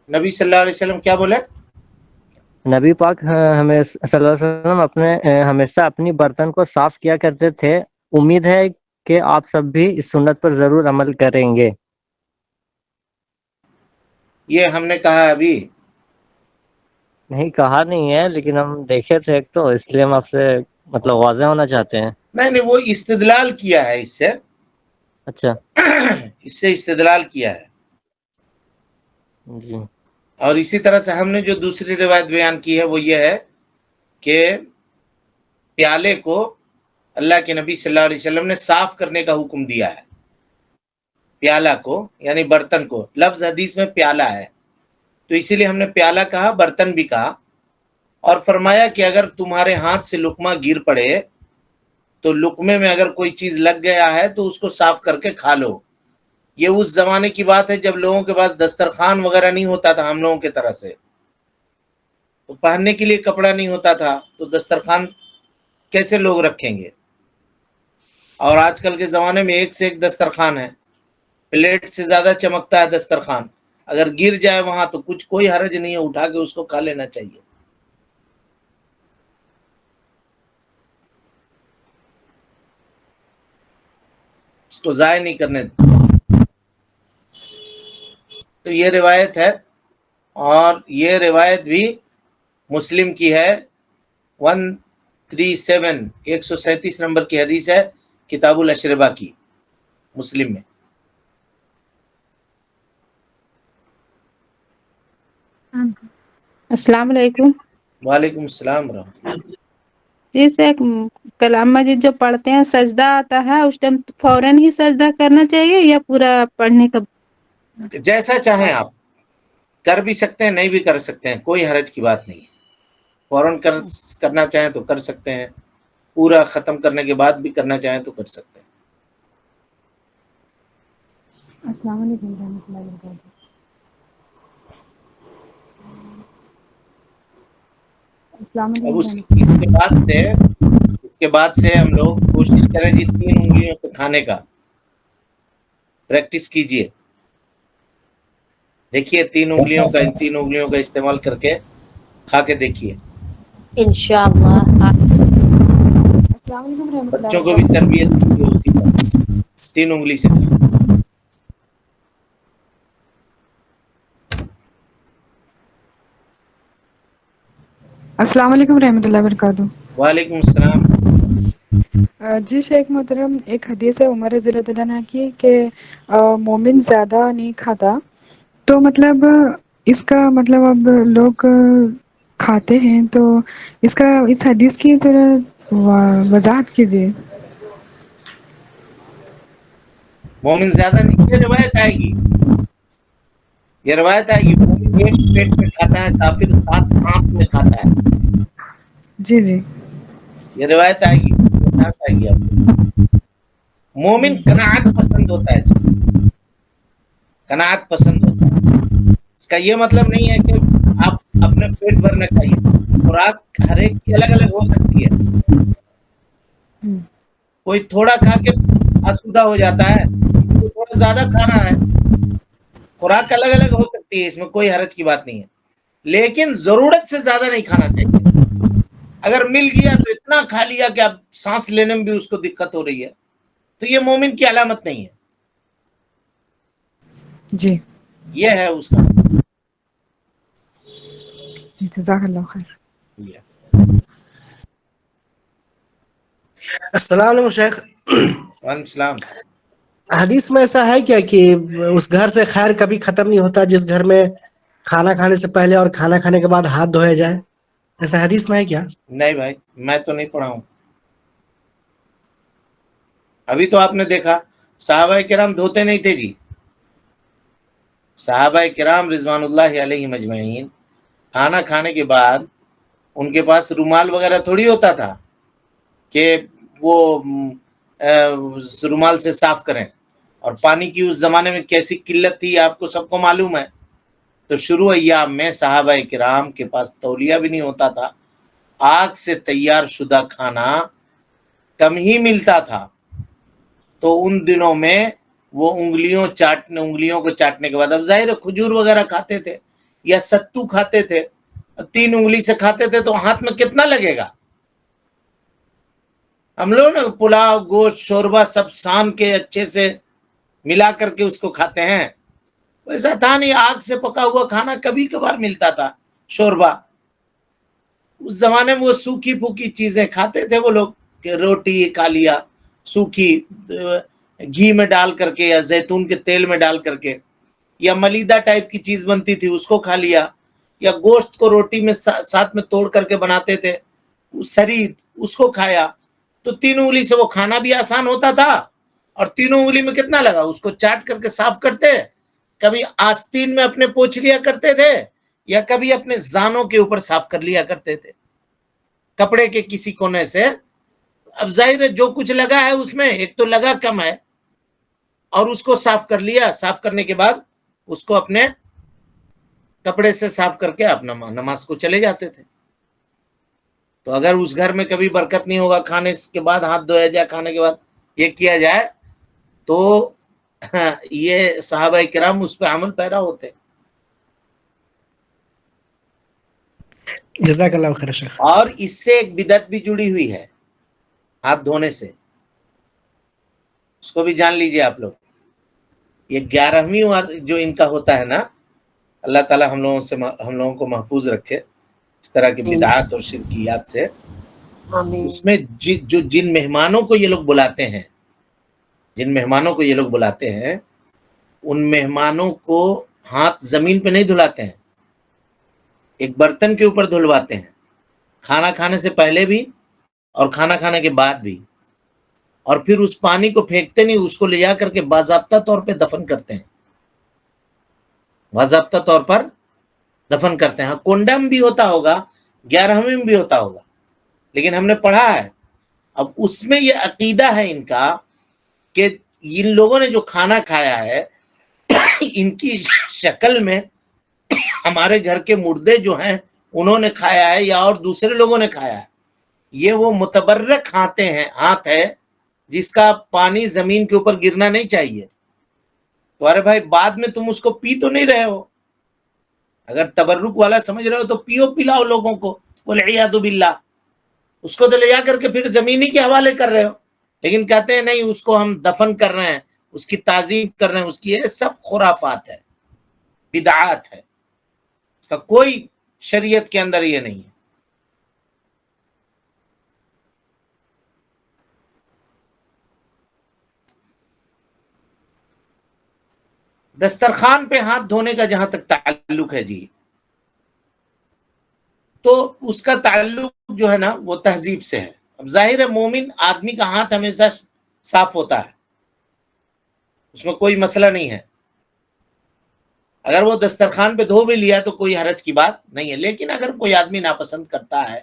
نبی صلی اللہ علیہ وسلم کیا بولے؟ نبی پاک ہمیں صلی اللہ علیہ وسلم ہمیشہ اپنی برتن کو صاف کیا کرتے تھے، امید ہے کہ آپ سب بھی اس سنت پر ضرور عمل کریں گے۔ یہ ہم نے کہا ابھی نہیں کہا نہیں ہے، لیکن ہم دیکھے تھے ایک، تو اس لیے ہم آپ سے مطلب واضح ہونا چاہتے ہیں۔ نہیں، وہ استدلال کیا ہے اس سے، اچھا اس سے استدلال کیا ہے، جی، اور اسی طرح سے ہم نے جو دوسری روایت بیان کی ہے وہ یہ ہے کہ پیالے کو اللہ کے نبی صلی اللہ علیہ وسلم نے صاف کرنے کا حکم دیا ہے، پیالہ کو یعنی برتن کو، لفظ حدیث میں پیالہ ہے، تو اسی لیے ہم نے پیالہ کہا، برتن بھی کہا، اور فرمایا کہ اگر تمہارے ہاتھ سے لقمہ گر پڑے تو لقمے میں اگر کوئی چیز لگ گیا ہے تو اس کو صاف کر کے کھا لو۔ یہ اس زمانے کی بات ہے جب لوگوں کے پاس دسترخوان وغیرہ نہیں ہوتا تھا، ہم لوگوں کی طرح سے، تو پہننے کے لیے کپڑا نہیں ہوتا تھا، تو دسترخوان کیسے لوگ رکھیں گے؟ اور آج کل کے زمانے میں ایک سے ایک دسترخوان ہے، پلیٹ سے زیادہ چمکتا ہے دسترخوان، اگر گر جائے وہاں تو کوئی حرج نہیں ہے، اٹھا کے اس کو کھا لینا چاہیے۔ اس کو ضائع نہیں کرنے تو یہ روایت ہے، اور یہ روایت بھی مسلم کی ہے، 137 نمبر کی حدیث ہے، کتاب الاشربہ کی، مسلم میں۔ السلام علیکم۔ وعلیکم السلام ورحمۃ اللہ۔ جیسے کلام مجید جو پڑھتے ہیں سجدہ آتا ہے، اس ٹائم فوراً ہی سجدہ کرنا چاہیے یا پورا پڑھنے کا؟ جیسا چاہیں آپ کر بھی سکتے ہیں، نہیں بھی کر سکتے ہیں، کوئی حرج کی بات نہیں ہے، فوراً کرنا چاہیں تو کر سکتے ہیں، پورا ختم کرنے کے بعد بھی کرنا چاہیں تو کر سکتے ہیں۔ السلام علیکم ورحمۃ اللہ وبرکاتہ۔ السلام اب علیکم۔ اس کے بعد سے ہم لوگ کوشش کریں جی 3 انگلیوں سے کھانے کا پریکٹس کیجئے، دیکھیے 3 انگلیوں کا، ان 3 انگلیوں کا استعمال کر کے کھا کے دیکھیے، انشاءاللہ۔ السلام علیکم ورحمۃ اللہ بچوں کو بھی تربیت کیجیے اسی پر، 3 انگلی سے کھائیں۔ السلام علیکم ورحمۃ اللہ وبرکاتہ۔ وعلیکم السلام۔ جی شیخ محترم، ایک حدیث ہے عمر رضی اللہ عنہ کی کہ مومن زیادہ نہیں کھاتا، تو مطلب اس کا مطلب اب لوگ کھاتے ہیں تو اس حدیث کی طرح وضاحت کیجیے. مومن زیادہ نہیں، یہ روایت آئے گی، یہ روایت آئے گی. مومن ایک پیٹ میں کھاتا ہے، کافر 7 آنکھ میں کھاتا ہے. جی جی. یہ روایت آئے گی، وضاحت آئے گی آپ کو. مومن قناعت پسند ہوتا ہے جی، قناعت پسند ہوتا ہے. اس کا یہ مطلب نہیں ہے کہ آپ اپنا پیٹ بھرنا کھائیے. خوراک ہر ایک کی الگ الگ ہو سکتی ہے. کوئی تھوڑا کھا کے آسودہ ہو جاتا ہے، کسی کو تھوڑا زیادہ کھانا ہے. خوراک الگ الگ ہو سکتی ہے، اس میں کوئی حرج کی بات نہیں ہے، لیکن ضرورت سے زیادہ نہیں کھانا چاہیے. اگر مل گیا تو اتنا کھا لیا کہ اب سانس لینے میں بھی اس کو دقت ہو رہی ہے، تو یہ مومن کی علامت نہیں ہے. جی یہ ہے اس کا مطلب. جزاک اللہ خیر. السلام علیکم شیخ. وعلیکم السلام. حدیث میں ایسا ہے کیا کہ اس گھر سے خیر کبھی ختم نہیں ہوتا جس گھر میں کھانا کھانے سے پہلے اور کھانا کھانے کے بعد ہاتھ دھویا جائے؟ ایسا حدیث میں ہے کیا؟ نہیں بھائی، میں تو نہیں پڑھا ہوں. ابھی تو آپ نے دیکھا صحابہ کرام دھوتے نہیں تھے جی. صحابہ کرام رضوان اللہ علیہ مجمعین کھانا کھانے کے بعد ان کے پاس رومال وغیرہ تھوڑی ہوتا تھا کہ وہ رومال سے صاف کریں. اور پانی کی اس زمانے میں کیسی قلت تھی آپ کو سب کو معلوم ہے. تو شروع ایام میں صحابہ کرام کے پاس تولیہ بھی نہیں ہوتا تھا، آگ سے تیار شدہ کھانا کم ہی ملتا تھا. تو ان دنوں میں وہ انگلیوں کو چاٹنے کے بعد، اب ظاہر کھجور وغیرہ کھاتے تھے یا ستو کھاتے تھے، 3 انگلی سے کھاتے تھے تو ہاتھ میں کتنا لگے گا. ہم لوگ نا پلاؤ گوشت شوربہ سب سان کے اچھے سے ملا کر کے اس کو کھاتے ہیں. ویسا تھا نہیں، آگ سے پکا ہوا کھانا کبھی کبھار ملتا تھا. شوربہ اس زمانے میں وہ سوکھی پھوکی چیزیں کھاتے تھے وہ لوگ، کہ روٹی کھا لیا سوکھی گھی میں ڈال کر کے یا زیتون کے تیل میں ڈال کر کے، یا ملیدہ ٹائپ کی چیز بنتی تھی اس کو کھا لیا، یا گوشت کو روٹی میں ساتھ میں توڑ کر کے بناتے تھے سرید، اس کو کھایا. تو 3 انگلی سے وہ کھانا بھی آسان ہوتا تھا، اور 3 انگلی میں کتنا لگا، اس کو چاٹ کر کے صاف کرتے، کبھی آستین میں اپنے پوچھ لیا کرتے تھے یا کبھی اپنے زانوں کے اوپر صاف کر لیا کرتے تھے کپڑے کے کسی کونے سے. اب ظاہر ہے جو کچھ لگا ہے اس میں ایک تو لگا کم ہے، اور اس کو صاف کر لیا. صاف کرنے کے بعد اس کو اپنے کپڑے سے صاف کر کے اپنا نماز کو چلے جاتے تھے. تو اگر اس گھر میں کبھی برکت نہیں ہوگا، کھانے کے بعد ہاتھ دھویا جائے، کھانے کے بعد یہ کیا جائے، تو یہ صحابہ کرام اس پہ عمل پیرا ہوتے. جزاک اللہ خیر شیخ. اور اس سے ایک بدعت بھی جڑی ہوئی ہے ہاتھ دھونے سے، اس کو بھی جان لیجئے آپ لوگ. یہ 11ویں جو ان کا ہوتا ہے نا، اللہ تعالی ہم لوگوں کو محفوظ رکھے اس طرح کی بدعات اور شرکیات سے. اس میں جن مہمانوں کو یہ لوگ بلاتے ہیں، ان مہمانوں کو ہاتھ زمین پہ نہیں دھلاتے ہیں، ایک برتن کے اوپر دھلواتے ہیں، کھانا کھانے سے پہلے بھی اور کھانا کھانے کے بعد بھی. اور پھر اس پانی کو پھینکتے نہیں، اس کو لے جا کر کے باضابطہ طور پہ دفن کرتے ہیں. باضابطہ طور پر دفن کرتے ہیں. کنڈا میں بھی ہوتا ہوگا، 11ویں میں بھی ہوتا ہوگا، لیکن ہم نے پڑھا ہے. اب اس میں یہ عقیدہ ہے ان کا کہ ان لوگوں نے جو کھانا کھایا ہے ان کی شکل میں ہمارے گھر کے مردے جو ہیں انہوں نے کھایا ہے یا اور دوسرے لوگوں نے کھایا ہے. یہ وہ متبرک ہاتھ ہے جس کا پانی زمین کے اوپر گرنا نہیں چاہیے. تو ارے بھائی بعد میں تم اس کو پی تو نہیں رہے ہو، اگر تبرک والا سمجھ رہے ہو تو پلاؤ لوگوں کو، والعیاذ باللہ. اس کو تو لے جا کر کے پھر زمینی کے حوالے کر رہے ہو، لیکن کہتے ہیں نہیں اس کو ہم دفن کر رہے ہیں، اس کی تعظیم کر رہے ہیں. اس کی یہ سب خرافات ہے، بدعات ہے، اس کا کوئی شریعت کے اندر یہ نہیں ہے. دسترخوان پہ ہاتھ دھونے کا جہاں تک تعلق ہے جی، تو اس کا تعلق جو ہے نا وہ تہذیب سے ہے. اب ظاہر ہے مومن آدمی کا ہاتھ ہمیشہ صاف ہوتا ہے، اس میں کوئی مسئلہ نہیں ہے. اگر وہ دسترخوان پہ دھو بھی لیا تو کوئی حرج کی بات نہیں ہے. لیکن اگر کوئی آدمی ناپسند کرتا ہے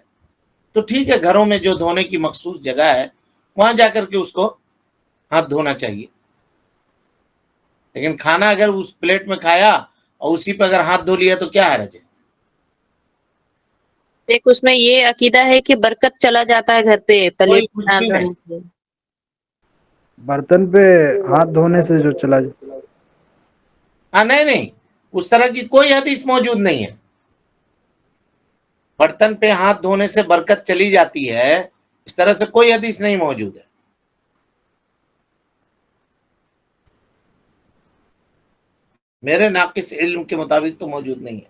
تو ٹھیک ہے، گھروں میں جو دھونے کی مخصوص جگہ ہے وہاں جا کر کے اس کو ہاتھ دھونا چاہیے. لیکن کھانا اگر اس پلیٹ میں کھایا اور اسی پہ اگر ہاتھ دھو لیا تو کیا حرج ہے؟ ایک اس میں یہ عقیدہ ہے کہ برکت چلا جاتا ہے گھر پہ کوئی پلیٹ کچھ بھی نہیں. سے. برتن پہ ہاتھ دھونے سے جو چلا ہاں نہیں، اس طرح کی کوئی حدیث موجود نہیں ہے. برتن پہ ہاتھ دھونے سے برکت چلی جاتی ہے، اس طرح سے کوئی حدیث نہیں موجود ہے. میرے ناقص علم کے مطابق تو موجود نہیں ہے.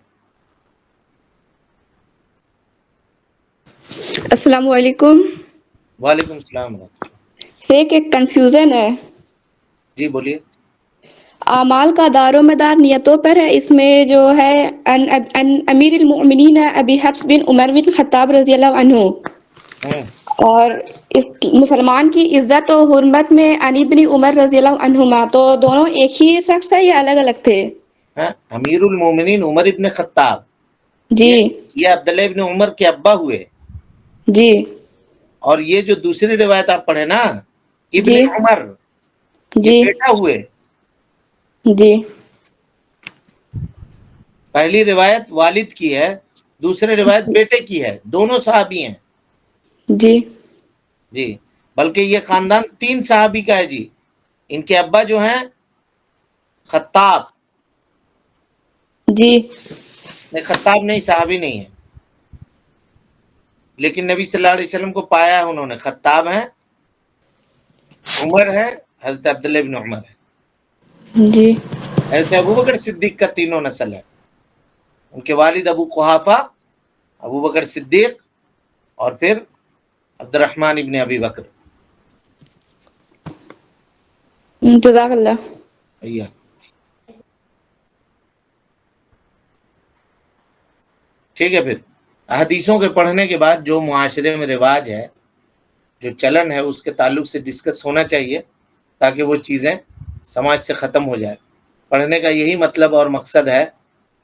السلام علیکم. وعلیکم السلام ورحمۃ اللہ. شیخ ایک کنفیوژن ہے. جی بولیے. اعمال کا دار و مدار نیتوں پر ہے. اس میں جو ہے امیر المؤمنین ابی حفص بن عمر بن خطاب رضی اللہ عنہ، اور اس مسلمان کی عزت و حرمت میں علی بن عمر رضی اللہ عنہما، تو دونوں ایک ہی شخص ہے یا الگ الگ تھے؟ امیر المومنین عمر ابن خطاب جی یہ عبداللہ ابن عمر کے ابا ہوئے. جی. اور یہ جو دوسری روایت آپ پڑھے نا ابن جی عمر، جی یہ بیٹا ہوئے. جی. پہلی روایت والد کی ہے، دوسری روایت بیٹے کی ہے. دونوں صحابی ہیں. جی جی، بلکہ یہ خاندان 3 صحابی کا ہے جی. ان کے ابا جو ہیں خطاب، جی. خطاب نہیں، صحابی نہیں ہے، لیکن نبی صلی اللہ علیہ وسلم کو پایا ہے انہوں نے. خطاب ہیں، عمر ہے، حضرت عبداللہ ابن عمر ہے. جی. حضرت ابوبکر صدیق کا تینوں نسل ہے. ان کے والد ابو قحافہ، ابوبکر صدیق، اور پھر عبد الرحمن ابن ابی بکر. جزاک اللہ. ٹھیک ہے. پھر حدیثوں کے پڑھنے کے بعد جو معاشرے میں رواج ہے، جو چلن ہے، اس کے تعلق سے ڈسکس ہونا چاہیے تاکہ وہ چیزیں سماج سے ختم ہو جائے. پڑھنے کا یہی مطلب اور مقصد ہے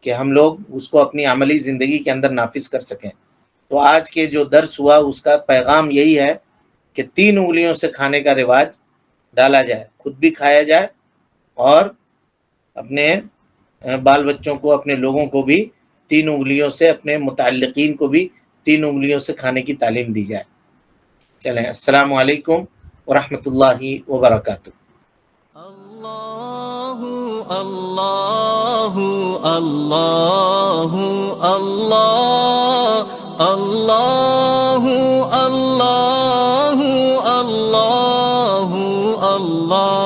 کہ ہم لوگ اس کو اپنی عملی زندگی کے اندر نافذ کر سکیں. تو آج کے جو درس ہوا اس کا پیغام یہی ہے کہ 3 انگلیوں سے کھانے کا رواج ڈالا جائے، خود بھی کھایا جائے اور اپنے بال بچوں کو، اپنے لوگوں کو بھی 3 انگلیوں سے، اپنے متعلقین کو بھی 3 انگلیوں سے کھانے کی تعلیم دی جائے. چلیں، السلام علیکم ورحمۃ اللہ وبرکاتہ. اللہ اللہ اللہ اللہ اللہ اللہ اللہ اللہ